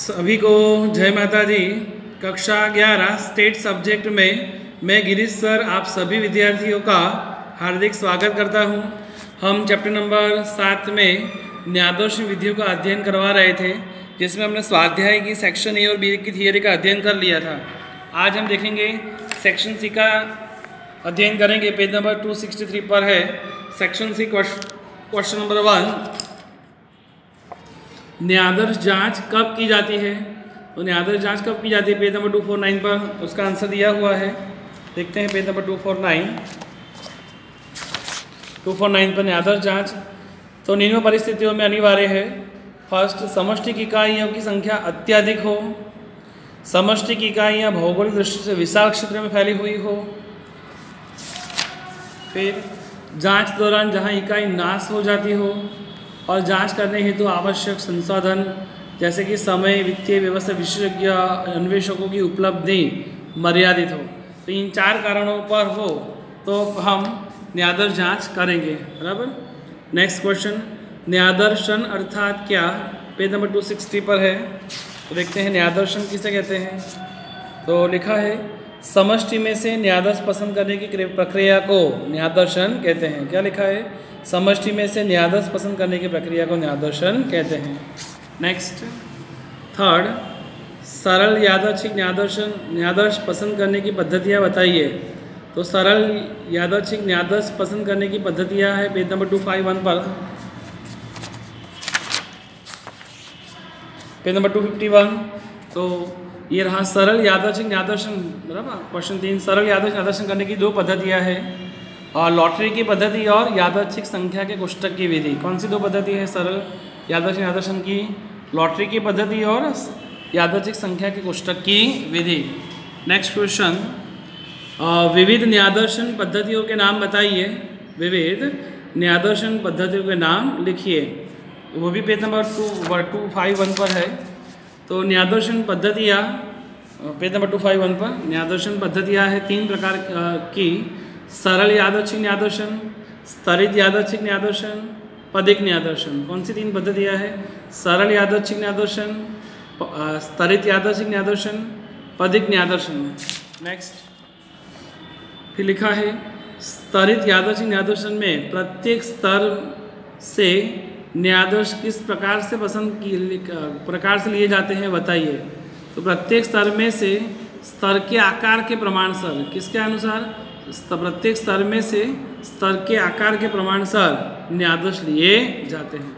सभी को जय माता दी। कक्षा 11 स्टेट सब्जेक्ट में मैं गिरीश सर आप सभी विद्यार्थियों का हार्दिक स्वागत करता हूं। हम चैप्टर नंबर 7 में न्यायादर्श विधियों का अध्ययन करवा रहे थे, जिसमें हमने स्वाध्याय की सेक्शन ए और बी की थियरी का अध्ययन कर लिया था। आज हम देखेंगे सेक्शन सी का अध्ययन करेंगे। पेज नंबर 263 पर है सेक्शन सी। क्वेश्चन नंबर 1, न्यायादर्श जांच कब की जाती है? तो न्यायादर्श जांच कब की जाती है? पेज नंबर 249 पर उसका आंसर दिया हुआ है। देखते हैं पेज नंबर 249 पर न्यायादर्श जांच तो निम्न परिस्थितियों में अनिवार्य है। फर्स्ट, समष्टि की इकाइयों की संख्या अत्यधिक हो, समष्टि की इकाइयाँ भौगोलिक दृष्टि से विशाल क्षेत्र में फैली हुई हो, फिर जांच दौरान जहाँ इकाई नाश हो जाती हो और जांच करने हेतु आवश्यक संसाधन जैसे कि समय, वित्तीय व्यवस्था, विशेषज्ञ अन्वेषकों की उपलब्धि मर्यादित हो। तो इन 4 कारणों पर हो तो हम न्यायादर्श जांच करेंगे। बराबर। नेक्स्ट क्वेश्चन, न्यायादर्शन अर्थात क्या? पेज नंबर 260 पर है। तो देखते हैं न्यायादर्शन किसे कहते हैं। तो लिखा है, समष्टि में से न्यायादर्श पसंद करने की प्रक्रिया को न्यायादर्शन कहते हैं। क्या लिखा है? समष्टि में से न्यायादर्श पसंद करने की प्रक्रिया को न्यायादर्शन कहते हैं। नेक्स्ट, थर्ड, सरल यादृच्छिक न्यायादर्श पसंद करने की पद्धतियाँ बताइए। तो सरल यादृच्छिक न्यायादर्श पसंद करने की पद्धतियाँ है पेज नंबर 251 पर। पेज नंबर 251 तो ये रहा सरल यादृच्छिक न्यायादर्शन। बराबर। क्वेश्चन 3, सरल यादृच्छिक न्यायादर्शन करने की 2 पद्धतियाँ हैं, और लॉटरी की पद्धति और यादृच्छिक संख्या के कोष्ठक की विधि। कौन सी 2 पद्धति है सरल यादृच्छिक न्यायादर्शन की? लॉटरी की पद्धति और यादृच्छिक संख्या के कोष्ठक की विधि। नेक्स्ट क्वेश्चन, विविध न्यायादर्शन पद्धतियों के नाम बताइए। विविध न्यायादर्शन पद्धतियों के नाम लिखिए। वो भी पेज नंबर 251 पर है। तो न्यायादर्शन पद्धतियाँ पेज नंबर 251 पर न्यायादर्शन पद्धतियाँ है 3 प्रकार की। सरल यादृच्छिक न्यायादर्शन, स्तरित यादृच्छिक न्यायादर्शन, पदिक न्यायादर्शन। कौन सी 3 पद्धतियाँ हैं? सरल यादृच्छिक न्यायादर्शन, स्तरित यादृच्छिक न्यायादर्शन, पदिक न्यायादर्शन। नेक्स्ट, फिर लिखा है, स्तरित यादृच्छिक न्यायादर्शन में प्रत्येक स्तर से न्यायादर्श किस प्रकार से लिए जाते हैं बताइए। तो प्रत्येक स्तर में से स्तर के आकार के प्रमाणसर, किसके अनुसार? प्रत्येक स्तर में से स्तर के आकार के प्रमाणसर न्यायादर्श लिए जाते हैं।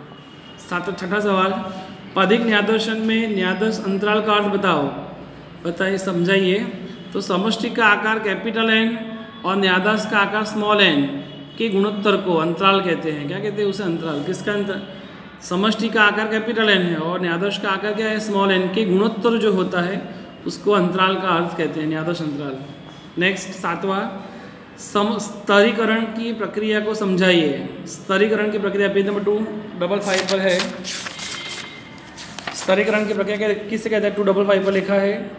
6ठा सवाल, पदिक न्यायादर्शन में न्यायादर्श अंतराल का अर्थ बताइए, समझाइए। तो समष्टि का आकार कैपिटल N और न्यायादर्श का आकार स्मॉल n के गुणोत्तर को अंतराल कहते हैं। क्या कहते हैं उसे? अंतराल। किसका अंतराल? समष्टि का आकार कैपिटल N है और न्यायादर्श का आकार क्या है? स्मॉल n के गुणोत्तर जो होता है उसको अंतराल का अर्थ कहते हैं, न्यायादर्श अंतराल। नेक्स्ट, 7वां, स्तरीकरण की प्रक्रिया को समझाइए। स्तरीकरण की प्रक्रिया पेज नंबर 255 पर है। स्तरीकरण की प्रक्रिया किससे कहते हैं? 255 पर लिखा है,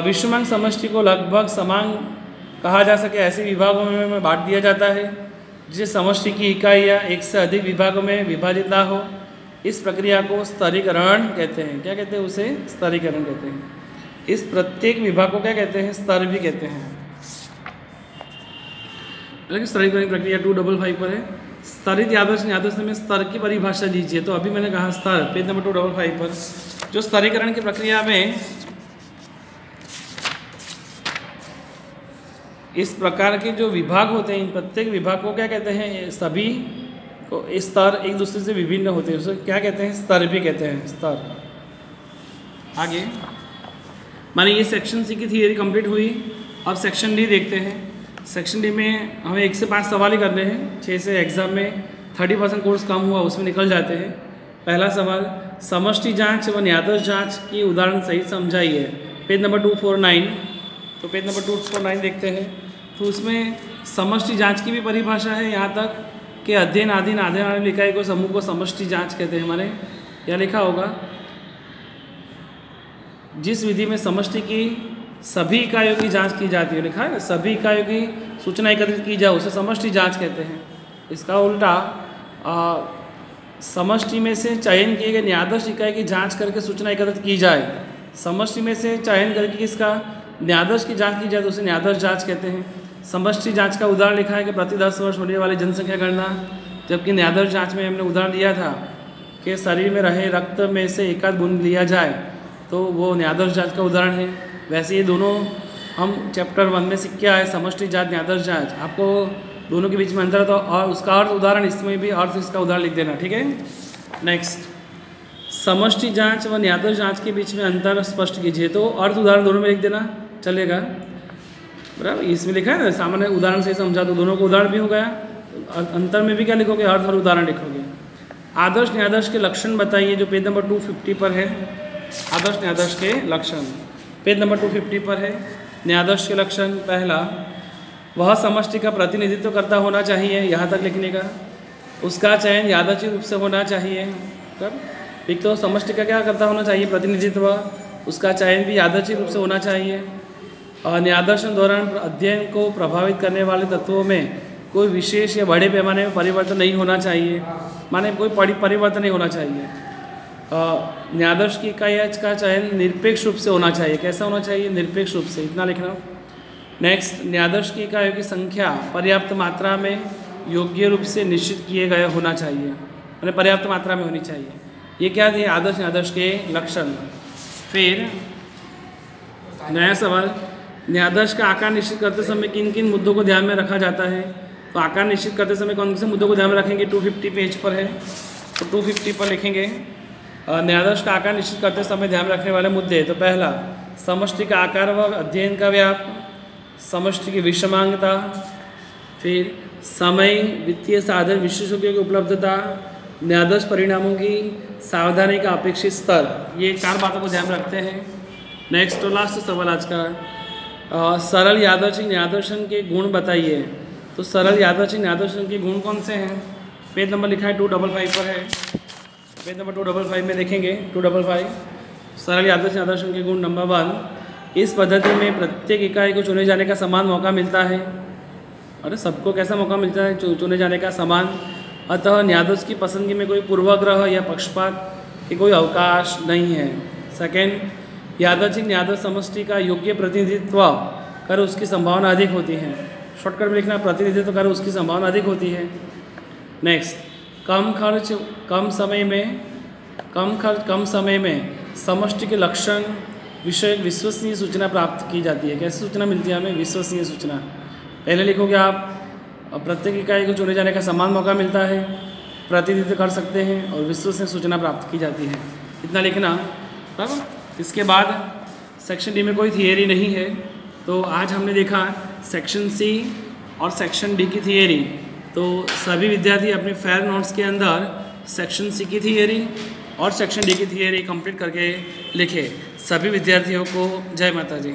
विषमांग समष्टि को लगभग समान कहा जा सके ऐसे विभागों में बांट दिया जाता है जिसे समष्टि की इकाइयाँ एक से अधिक विभागों में विभाजित ना हो। इस प्रक्रिया को स्तरीकरण कहते हैं। क्या कहते हैं उसे? स्तरीकरण कहते हैं। इस प्रत्येक विभाग को क्या कहते हैं? स्तर भी कहते हैं। लेकिन स्तरीकरण प्रक्रिया 255 पर है। स्तरित यादृच्छिक न्यायादर्शन में स्तर की परिभाषा दीजिए। तो अभी मैंने कहा स्तर, पेज नंबर 255 पर। जो स्तरीकरण की प्रक्रिया में इस प्रकार के जो विभाग होते हैं, इन प्रत्येक विभाग को क्या कहते हैं? सभी को स्तर एक दूसरे से विभिन्न होते हैं, उसे क्या कहते हैं? स्तर भी कहते हैं, स्तर। आगे माने ये सेक्शन सी की थियरी कंप्लीट हुई। अब सेक्शन डी देखते हैं। सेक्शन डी में हमें 1 से 5 सवाल ही करने हैं। 6 से एग्जाम में 30% कोर्स कम हुआ, उसमें निकल जाते हैं। पहला सवाल, समष्टि जांच व न्यायादर्श जांच की उदाहरण सहित समझाइए। Page number 249। तो पेज नंबर 249 देखते हैं। तो उसमें समष्टि जांच की भी परिभाषा है यहाँ तक कि अध्ययन आधीन इकाई को समूह को समष्टि जांच कहते हैं। हमारे यहाँ लिखा होगा, जिस विधि में समष्टि की सभी इकाइयों की जांच की जाती है, लिखा है सभी इकाइयों की सूचना एकत्रित की जाए उसे समष्टि जांच कहते हैं। इसका उल्टा समष्टि में से चयन किए गए न्यायाधीश इकाई की जांच करके सूचना एकत्रित की जाए। समष्टि में से चयन करके किसका न्यायाधीश की जांच की जाए तो उसे न्यायाधीश जांच कहते हैं। समष्टि जांच का उदाहरण लिखा है कि प्रति 10 वर्ष होने वाली जनसंख्या गणना, जबकि न्यायाधीश जांच में हमने उदाहरण दिया था कि शरीर में रहे रक्त में से एकाध बूंद लिया जाए तो वो न्यायाधीश जांच का उदाहरण है। वैसे ये दोनों हम चैप्टर 1 में सीख के आए, समष्टि जांच न्यायाधीश जांच। आपको दोनों के बीच में अंतर था और उसका अर्थ उदाहरण इसमें भी अर्थ इसका उदाहरण लिख देना, ठीक है। नेक्स्ट, समष्टि जांच व न्यायाधीश जांच के बीच में अंतर स्पष्ट कीजिए। तो अर्थ उदाहरण दोनों में लिख देना चलेगा, बराबर। इसमें लिखा है ना सामान्य उदाहरण से समझा तो दोनों को उदाहरण भी हो गया। अंतर में भी क्या लिखोगे, अर्थ और उदाहरण लिखोगे। आदर्श न्यायाधीश के लक्षण बताइए, जो पेज नंबर 250 पर है। आदर्श न्यायाधीश के लक्षण पेज नंबर 250 पर है। न्यायाधीश के लक्षण, पहला, वह समष्टि का प्रतिनिधित्व करता होना चाहिए, यहाँ तक लिखने का। उसका चयन यादृच्छिक रूप से होना चाहिए। तब एक तो समष्टि का क्या करता होना चाहिए, प्रतिनिधित्व। उसका चयन भी यादृच्छिक रूप से होना चाहिए। और न्यायाधीशन दौरान अध्ययन को प्रभावित करने वाले तत्वों में कोई विशेष या बड़े पैमाने में परिवर्तन नहीं होना चाहिए, माने कोई परिवर्तन नहीं होना चाहिए। न्यायाधीश की इकाई का चयन निरपेक्ष रूप से होना चाहिए। कैसा होना चाहिए, निरपेक्ष रूप से, इतना लिखना। नेक्स्ट, न्यायाधीश की इकाइयों की संख्या पर्याप्त मात्रा में योग्य रूप से निश्चित किए गए होना चाहिए, यानी पर्याप्त मात्रा में होनी चाहिए। ये क्या थे आदर्श न्यायाधीश के लक्षण। फिर नया सवाल, न्यायाधीश का आकार निश्चित करते समय किन किन मुद्दों को ध्यान में रखा जाता है। तो आकार निश्चित करते समय कौन से मुद्दों को ध्यान में रखेंगे, 250 पेज पर है तो 250 पर लिखेंगे। न्यायाधीश का आकार निश्चित करते समय ध्यान रखने वाले मुद्दे, तो पहला, समष्टि का आकार व अध्ययन का व्याप, समष्टि की विषमांगता, फिर समय, वित्तीय साधन, विशेषज्ञों की उपलब्धता, न्यायाधीश परिणामों की सावधानी का अपेक्षित स्तर, ये 4 बातों को ध्यान रखते हैं। नेक्स्ट तो लास्ट सवाल आज का, सरल यादृच्छिक न्यायाधीशन के गुण बताइए। तो सरल यादृच्छिक न्यायाधीशन के गुण कौन से हैं, पेज नंबर लिखा है 255 पर है। पेज नंबर 255 में देखेंगे 255। सरल यादृच्छिक न्यायाधीशन के गुण, नंबर 1, इस पद्धति में प्रत्येक इकाई को चुने जाने का समान मौका मिलता है। अरे सबको कैसा मौका मिलता है, चुने जाने का समान। अतः न्यायाधीश की पसंदगी में कोई पूर्वाग्रह या पक्षपात की कोई अवकाश नहीं है। सेकेंड, यादृच्छिक न्यायाधीश समष्टि का योग्य प्रतिनिधित्व कर उसकी संभावना अधिक होती है। शॉर्टकट में लिखना, प्रतिनिधित्व कर उसकी संभावना अधिक होती है। नेक्स्ट, कम खर्च कम समय में समष्टि के लक्षण विषय विश्वसनीय सूचना प्राप्त की जाती है। कैसी सूचना मिलती है हमें, विश्वसनीय सूचना। पहले लिखोगे आप, प्रत्येक इकाई को चुने जाने का समान मौका मिलता है, प्रतिनिधित्व कर सकते हैं और विश्वसनीय सूचना प्राप्त की जाती है, इतना लिखना। बराबर। इसके बाद सेक्शन डी में कोई थियरी नहीं है। तो आज हमने देखा सेक्शन सी और सेक्शन डी की थियरी। तो सभी विद्यार्थी अपने फेयर नोट्स के अंदर सेक्शन सी की थियरी और सेक्शन डी की थियरी कंप्लीट करके लिखे। सभी विद्यार्थियों को जय माता जी।